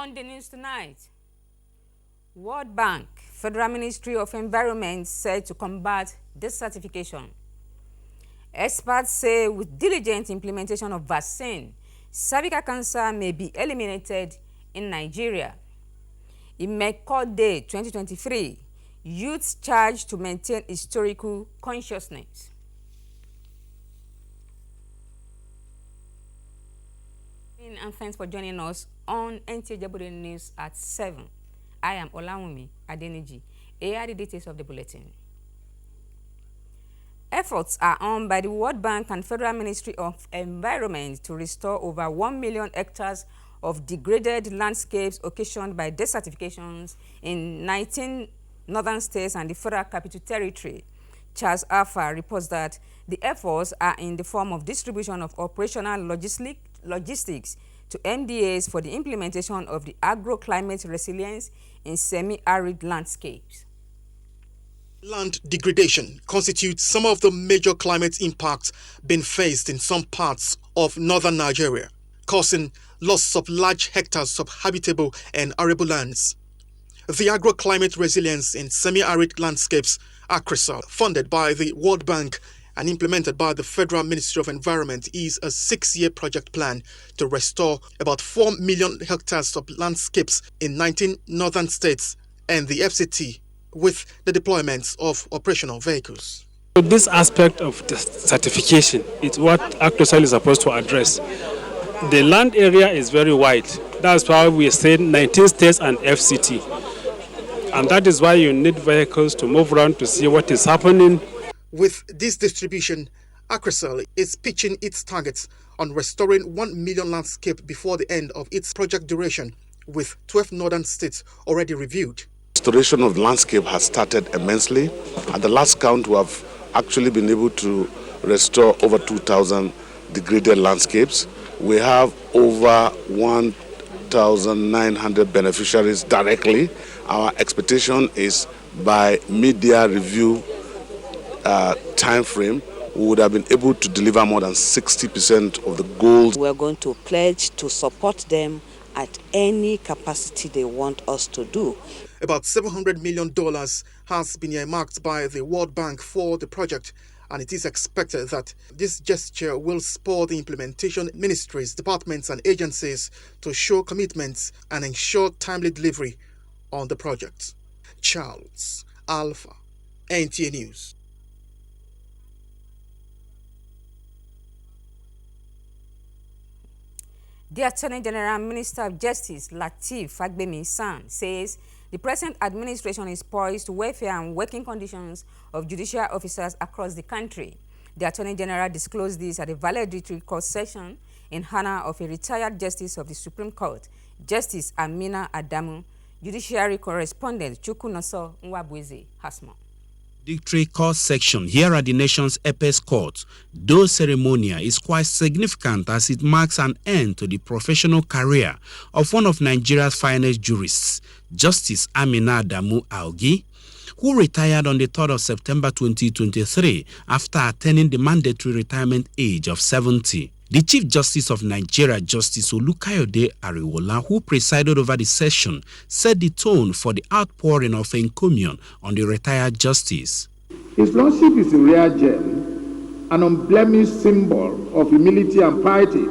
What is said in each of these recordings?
On the news tonight, World Bank, Federal Ministry of Environment said to combat desertification. Experts say with diligent implementation of vaccine, cervical cancer may be eliminated in Nigeria. In McCall Day 2023, youths charged to maintain historical consciousness. And thanks for joining us on NTA Jabode News at 7. I am Olawumi Adeniji. Here are the details of the bulletin. Efforts are on by the World Bank and Federal Ministry of Environment to restore over 1 million hectares of degraded landscapes occasioned by desertifications in 19 northern states and the Federal Capital Territory. Charles Alpha reports that the efforts are in the form of distribution of operational logistics to MDAs for the implementation of the agroclimate resilience in semi-arid landscapes. Land degradation constitutes some of the major climate impacts being faced in some parts of northern Nigeria, causing loss of large hectares of habitable and arable lands. The agroclimate resilience in semi-arid landscapes, ACRESAL, funded by the World Bank and implemented by the Federal Ministry of Environment, is a 6-year project plan to restore about 4 million hectares of landscapes in 19 northern states and the FCT with the deployment of operational vehicles. This aspect of the certification is what ACRESAL is supposed to address. The land area is very wide. That's why we say 19 states and FCT. And that is why you need vehicles to move around to see what is happening. With this distribution, ACRESAL is pitching its targets on restoring 1 million landscape before the end of its project duration, with 12 northern states already reviewed. Restoration of the landscape has started immensely. At the last count, we have actually been able to restore over 2,000 degraded landscapes. We have over 1,900 beneficiaries directly. Our expectation is by mid-year review time frame, we would have been able to deliver more than 60% of the goals. We're going to pledge to support them at any capacity they want us to do. About $700 million has been earmarked by the World Bank for the project, and it is expected that this gesture will spur the implementation ministries, departments, and agencies to show commitments and ensure timely delivery on the project. Charles Alpha, NTA News. The Attorney General and Minister of Justice, Lateef Fagbemi-San, says the present administration is poised to welfare and working conditions of judicial officers across the country. The Attorney General disclosed this at a valedictory court session in honor of a retired Justice of the Supreme Court, Justice Amina Adamu. Judiciary correspondent Chukwunoso Nwabueze has more. Valedictory court section here at the nation's apex court, though ceremonial, is quite significant as it marks an end to the professional career of one of Nigeria's finest jurists, Justice Amina Adamu Augi, who retired on the 3rd of September 2023 after attaining the mandatory retirement age of 70. The Chief Justice of Nigeria, Justice Olukayode Ariwola, who presided over the session, set the tone for the outpouring of encomium on the retired justice. His Lordship is a rare gem, an unblemished symbol of humility and piety.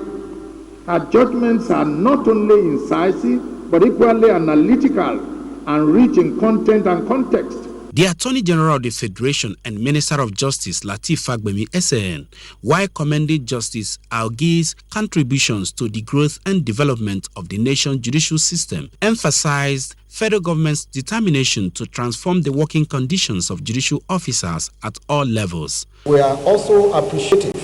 Her judgments are not only incisive, but equally analytical and rich in content and context. The Attorney General of the Federation and Minister of Justice, Lateef Fagbemi-SAN, while commending Justice Augi's contributions to the growth and development of the nation's judicial system, emphasized federal government's determination to transform the working conditions of judicial officers at all levels. We are also appreciative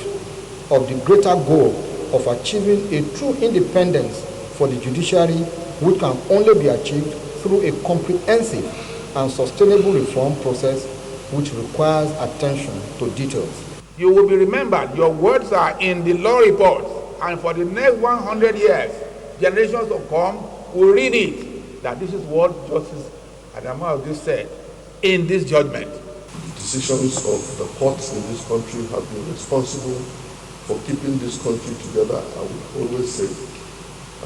of the greater goal of achieving a true independence for the judiciary, which can only be achieved through a comprehensive and sustainable reform process which requires attention to details. You will be remembered, your words are in the law report, and for the next 100 years, generations to come will read it, that this is what Justice Adamu Augi said in this judgment. Decisions of the courts in this country have been responsible for keeping this country together, I would always say.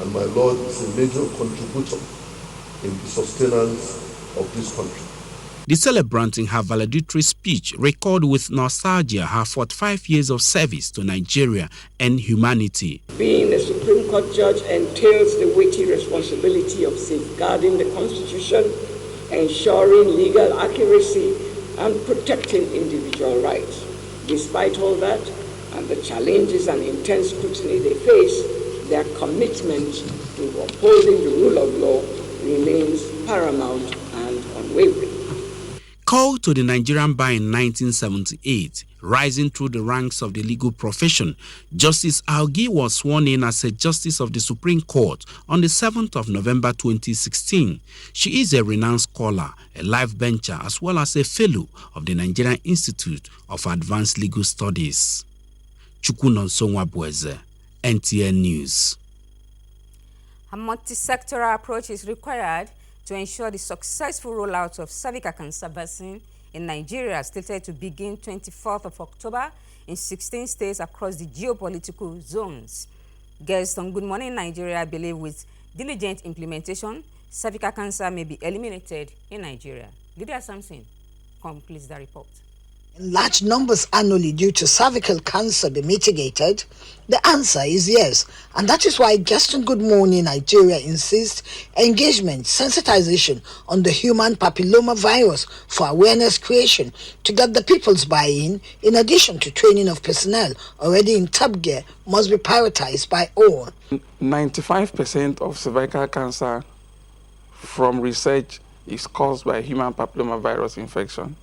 and my Lord is a major contributor in the sustenance of this country. The celebrant in her valedictory speech recalled with nostalgia her 45 years of service to Nigeria and humanity. Being a Supreme Court judge entails the weighty responsibility of safeguarding the Constitution, ensuring legal accuracy, and protecting individual rights. Despite all that, and the challenges and intense scrutiny they face, their commitment to upholding the rule of law remains paramount and unwavering. Called to the Nigerian bar in 1978, rising through the ranks of the legal profession, Justice Augie was sworn in as a Justice of the Supreme Court on the 7th of November 2016. She is a renowned scholar, a life bencher, as well as a fellow of the Nigerian Institute of Advanced Legal Studies. Chukwunonsonwa Bueze, NTN News. A multi-sectoral approach is required to ensure the successful rollout of cervical cancer vaccine in Nigeria, slated to begin 24th of October in 16 states across the geopolitical zones. Guests on Good Morning Nigeria believe with diligent implementation, cervical cancer may be eliminated in Nigeria. Lydia Samson completes the report. Large numbers annually due to cervical cancer be mitigated? The answer is yes, and that is why Guest on Good Morning Nigeria insists engagement, sensitization on the human papilloma virus for awareness creation to get the people's buy-in, in addition to training of personnel already in top gear, must be prioritized by all. 95% of cervical cancer from research is caused by human papilloma virus infection.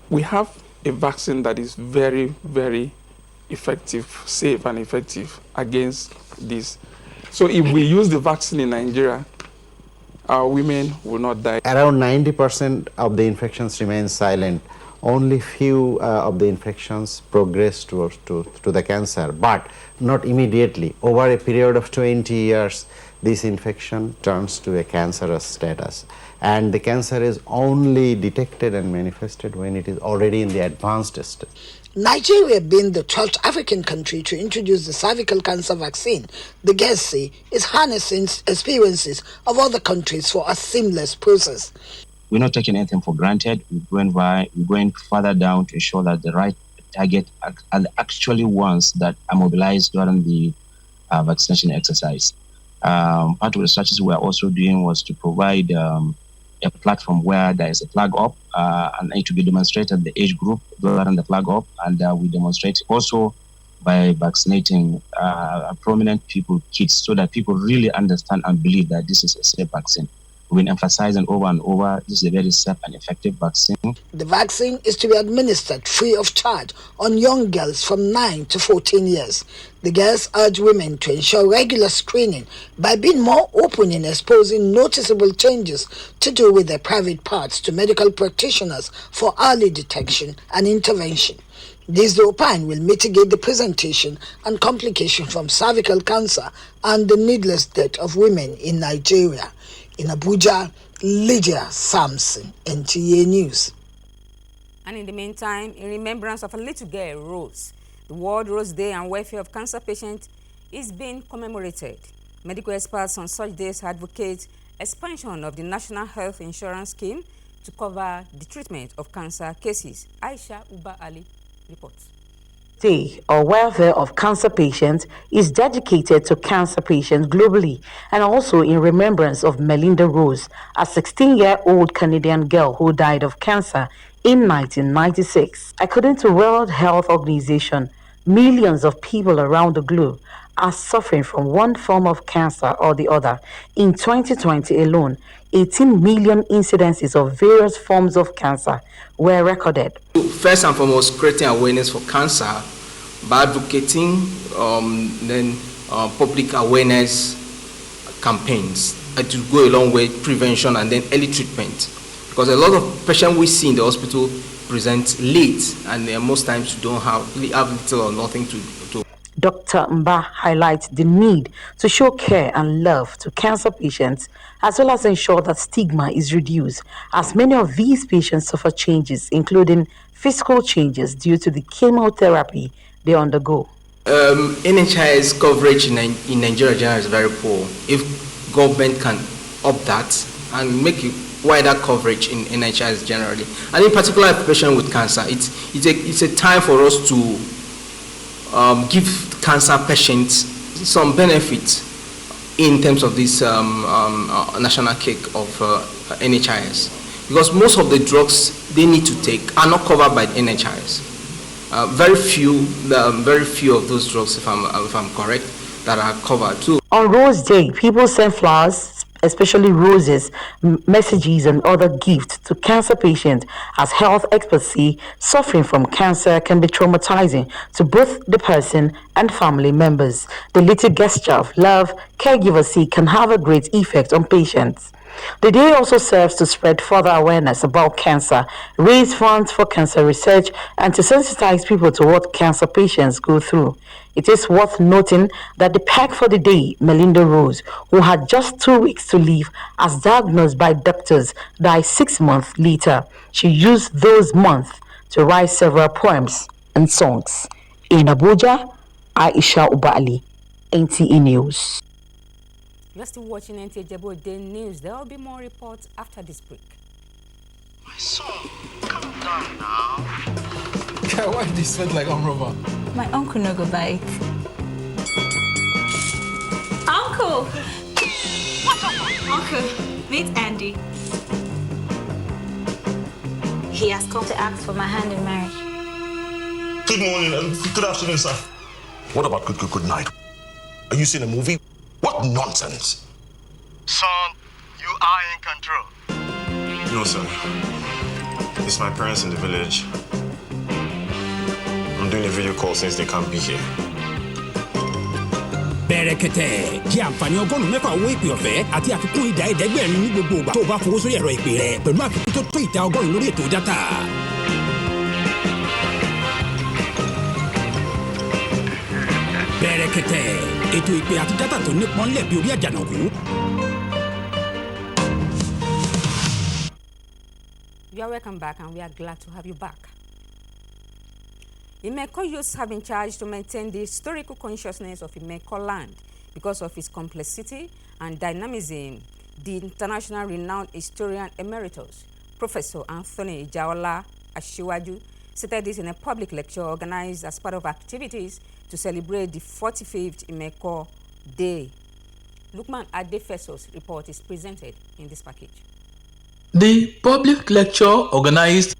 We have a vaccine that is very, very effective, safe and effective against this. So if we use the vaccine in Nigeria, our women will not die. Around 90% of the infections remain silent. Only few of the infections progress to the cancer, but not immediately. Over a period of 20 years, this infection turns to a cancerous status. And the cancer is only detected and manifested when it is already in the advanced stage. Nigeria being the 12th African country to introduce the cervical cancer vaccine, the guests say is harnessing experiences of other countries for a seamless process. We're not taking anything for granted. We're going further down to ensure that the right target are actually ones that are mobilized during the vaccination exercise. Part of the strategies we are also doing was to provide a platform where there is a flag up and it to be demonstrated the age group during the flag up, and we demonstrate also by vaccinating prominent people, kids, so that people really understand and believe that this is a safe vaccine. We've been emphasizing over and over, this is a very safe and effective vaccine. The vaccine is to be administered free of charge on young girls from 9 to 14 years. The girls urge women to ensure regular screening by being more open in exposing noticeable changes to do with their private parts to medical practitioners for early detection and intervention. This, they opine, will mitigate the presentation and complication from cervical cancer and the needless death of women in Nigeria. In Abuja, Lydia Samson, NTA News. And in the meantime, in remembrance of a little girl, Rose, the World Rose Day and welfare of cancer patients is being commemorated. Medical experts on such days advocate expansion of the National Health Insurance Scheme to cover the treatment of cancer cases. Aisha Uba Ali reports. Day or welfare of cancer patients is dedicated to cancer patients globally and also in remembrance of Melinda Rose, a 16-year-old Canadian girl who died of cancer in 1996. According to World Health Organization, millions of people around the globe are suffering from one form of cancer or the other. In 2020 alone, 18 million incidences of various forms of cancer were recorded. First and foremost, creating awareness for cancer by advocating public awareness campaigns to go along with prevention and then early treatment. Because a lot of patients we see in the hospital present late, and most times don't have little or nothing to. Dr. Mba highlights the need to show care and love to cancer patients, as well as ensure that stigma is reduced, as many of these patients suffer changes, including physical changes due to the chemotherapy they undergo. NHIS coverage in Nigeria generally is very poor. If government can up that and make it wider coverage in NHIS generally, and in particular for patients with cancer, it's a time for us to give cancer patients some benefits in terms of this national cake of NHIS, because most of the drugs they need to take are not covered by the NHIS. Very few of those drugs, if I'm correct, that are covered too. On Rose Day, people send flowers, especially roses, messages, and other gifts to cancer patients, as health experts say suffering from cancer can be traumatizing to both the person and family members. The little gesture of love caregivers say can have a great effect on patients. The day also serves to spread further awareness about cancer, raise funds for cancer research, and to sensitize people to what cancer patients go through. It is worth noting that the pack for the day, Melinda Rose, who had just 2 weeks to live, as diagnosed by doctors, died 6 months later. She used those months to write several poems and songs. In Abuja, Aisha Ubali, NTA News. You're still watching NTA Jebo Day News. There will be more reports after this break. My son, calm down now. Why do you sweat like Umrova? My uncle no go bite. Uncle! Uncle, meet Andy. He has come to ask for my hand in marriage. Good morning and good afternoon, sir. What about good night? Are you seeing a movie? What nonsense! Son, you are in control. No, sir. It's my parents in the village. I'm doing a video call since they can't be here. Bẹ̀rẹ̀kẹ̀tẹ̀ jẹ́ àǹfààní ọgọ́rùn-ún mẹ́fà owó ìpè ọ̀fẹ́ àti àfikún ìdá ẹ̀ẹ́dẹ́gbẹ̀rin ní gbogbo ìgbà tó o bá fowó sórí ẹ̀rọ ìpè rẹ pẹ̀lú àfikún tó tó ìdá ọgọ́rùn-ún lórí ètò dátà. Bẹ̀rẹ̀kẹ̀tẹ̀ ètò ìpè àti dátà tó nípọn lẹ̀ bí orí àjànàkú. You are welcome back, and we are glad to have you back. Imeko youths have been charged to maintain the historical consciousness of Imeko land because of its complexity and dynamism. The international renowned historian emeritus, Professor Anthony Ijaola Ashiwaju, stated this in a public lecture organized as part of activities to celebrate the 45th Imeko Day. Lukman Adefeso's report is presented in this package. The public lecture organized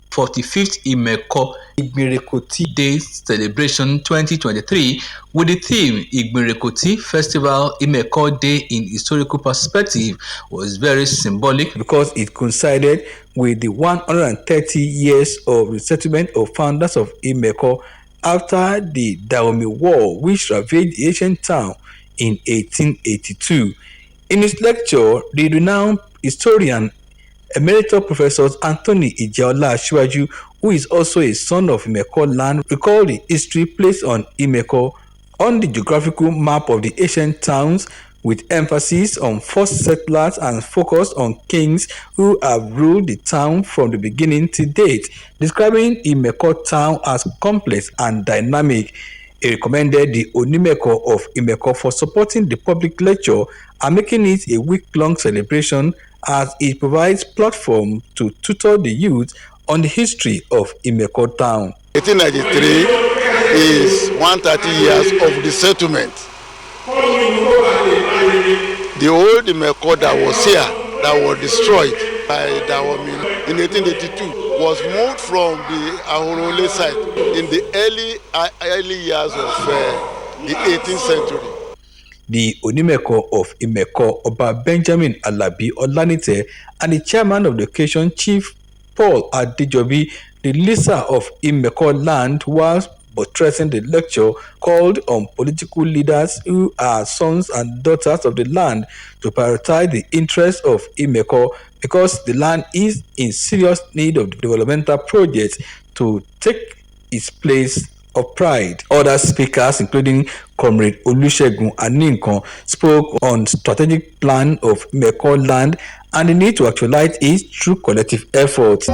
45th Imeko Igbirekoti Day Celebration 2023 with the theme Igbirekoti Festival Imeko Day in Historical Perspective was very symbolic because it coincided with the 130 years of resettlement of founders of Imeko after the Dahomey War, which ravaged the ancient town in 1882. In his lecture, the renowned historian Emeritus Professor Anthony Ijaola Ashiwaju, who is also a son of Imeko land, recalled the history placed on Imeko on the geographical map of the ancient towns, with emphasis on first settlers and focus on kings who have ruled the town from the beginning to date. Describing Imeko town as complex and dynamic, he recommended the Onimeko of Imeko for supporting the public lecture and making it a week-long celebration, as it provides platform to tutor the youth on the history of Imeko town. 1893 is 130 years of the settlement. The old Imeko that was here, that was destroyed by Dahomey in 1882, was moved from the Ahorole side in the early years of the 18th century. The Onimeko of Imeko, Oba Benjamin Alabi Olanite, and the chairman of the occasion, Chief Paul Adejobi, the leaser of Imeko land, was buttressing the lecture, called on political leaders who are sons and daughters of the land to prioritize the interests of Imeko, because the land is in serious need of developmental projects to take its place of pride. Other speakers, including Comrade Olusegun Aninkan, spoke on strategic plan of Imeko land and the need to actualize it through collective efforts.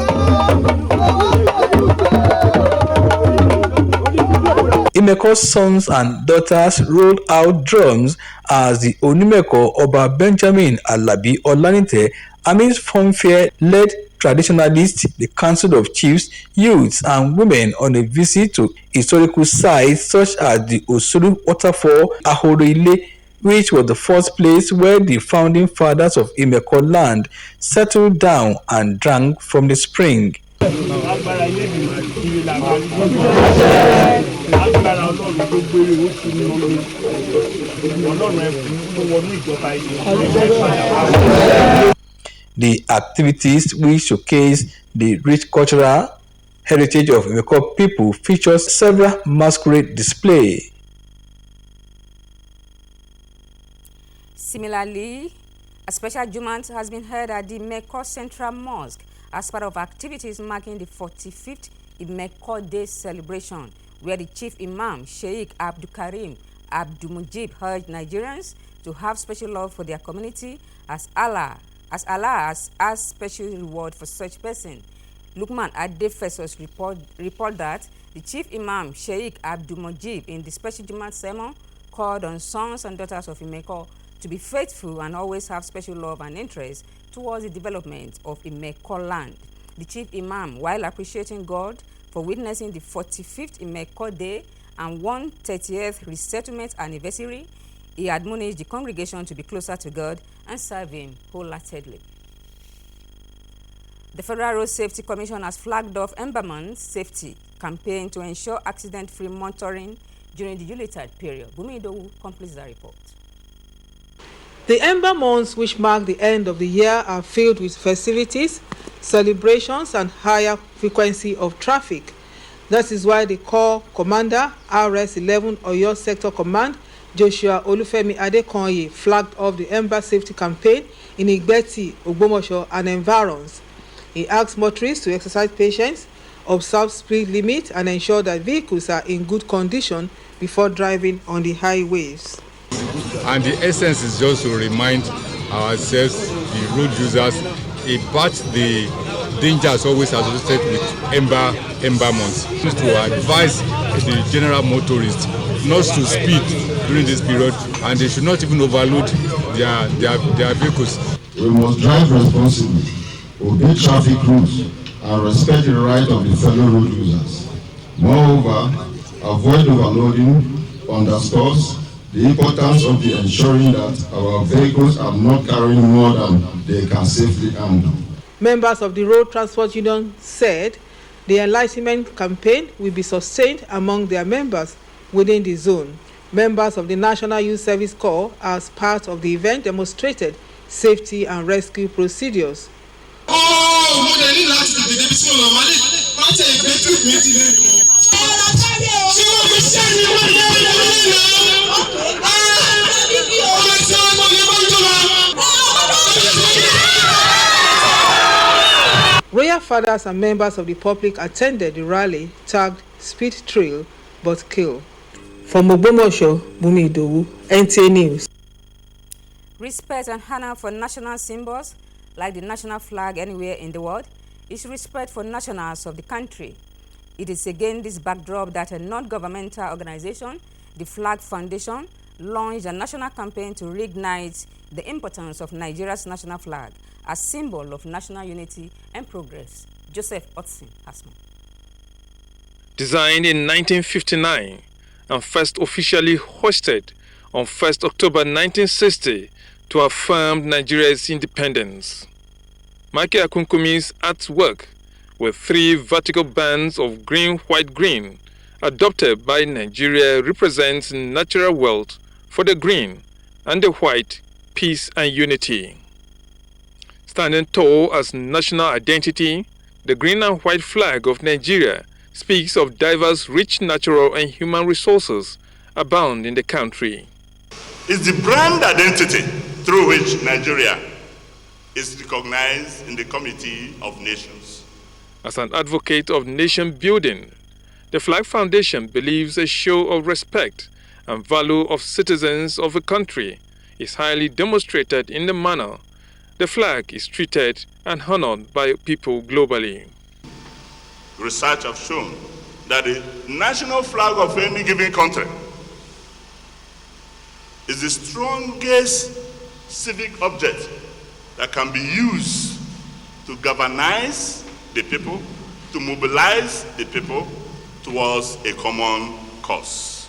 Imeko's sons and daughters rolled out drums as the Onimeko Oba Benjamin Alabi Olanite, amidst fanfare, led traditionalists, the Council of Chiefs, youths, and women on a visit to historical sites such as the Osuru Waterfall, Ahoroile, which was the first place where the founding fathers of Imeko land settled down and drank from the spring. The activities which showcase the rich cultural heritage of Imeko people features several masquerade displays. Similarly, a special Jumat has been held at the Imeko Central Mosque as part of activities marking the 45th Imeko Day celebration, where the Chief Imam, Sheikh Abdul Karim Abdul Mujib, urged Nigerians to have special love for their community as Allah has special reward for such person. Lukman Adefesos report that the Chief Imam, Sheikh Abdul Mujib, in the special Jumat sermon, called on sons and daughters of Imeko to be faithful and always have special love and interest towards the development of Imeko land. The Chief Imam, while appreciating God for witnessing the 45th Imeko Day and 130th resettlement anniversary, he admonished the congregation to be closer to God and serve Him wholeheartedly. The Federal Road Safety Commission has flagged off Ember Month safety campaign to ensure accident-free monitoring during the Yuletide period. Bumi Idowu completes the report. The Ember months, which mark the end of the year, are filled with festivities, celebrations, and higher frequency of traffic. That is why the Corps Commander, RS-11 Oyo Sector Command, Joshua Olufemi Adekonye, flagged off the Ember safety campaign in Igbeti, Ogbomoso, and environs. He asked motorists to exercise patience, observe speed limit, and ensure that vehicles are in good condition before driving on the highways. And the essence is just to remind ourselves, the road users, about the dangers always associated with Ember months. To advise the general motorists not to speed during this period, and they should not even overload their vehicles. We must drive responsibly, obey traffic rules, and respect the right of the fellow road users. Moreover, avoid overloading underscores the importance of ensuring that our vehicles are not carrying more than they can safely handle. Members of the Road Transport Union said the enlightenment campaign will be sustained among their members within the zone. Members of the National Youth Service Corps, as part of the event, demonstrated safety and rescue procedures. Royal fathers and members of the public attended the rally tagged Speed Trail but Kill. From Ogbomoso, Bumi Idowu, NTA News. Respect and honor for national symbols like the national flag anywhere in the world is respect for nationals of the country. It is again this backdrop that a non-governmental organization, the Flag Foundation, launched a national campaign to reignite the importance of Nigeria's national flag as symbol of national unity and progress. Joseph Otsin has more. Designed in 1959 and first officially hoisted on 1st October 1960 to affirm Nigeria's independence. Michael Akunkumi's artwork with 3 vertical bands of green, white, green, adopted by Nigeria, represents natural wealth for the green and the white, peace and unity. Standing tall as national identity, the green and white flag of Nigeria speaks of diverse, rich natural and human resources abound in the country. It's the brand identity through which Nigeria is recognized in the Community of Nations. As an advocate of nation building, the Flag Foundation believes a show of respect and value of citizens of a country is highly demonstrated in the manner the flag is treated and honored by people globally. Research has shown that the national flag of any given country is the strongest civic object that can be used to galvanize the people, to mobilize the people towards a common cause.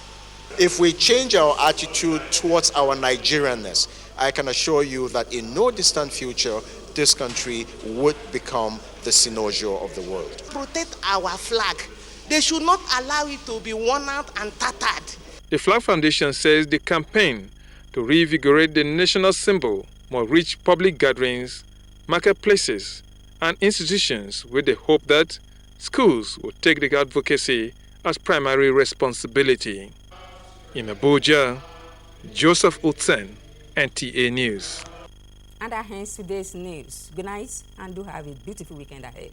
If we change our attitude towards our Nigerianness, I can assure you that in no distant future, this country would become the Sinojo of the world. Protect our flag. They should not allow it to be worn out and tattered. The Flag Foundation says the campaign to reinvigorate the national symbol will reach public gatherings, marketplaces, and institutions with the hope that schools will take the advocacy as primary responsibility. In Abuja, Joseph Utsen, NTA News. And that ends today's news. Good night and do have a beautiful weekend ahead.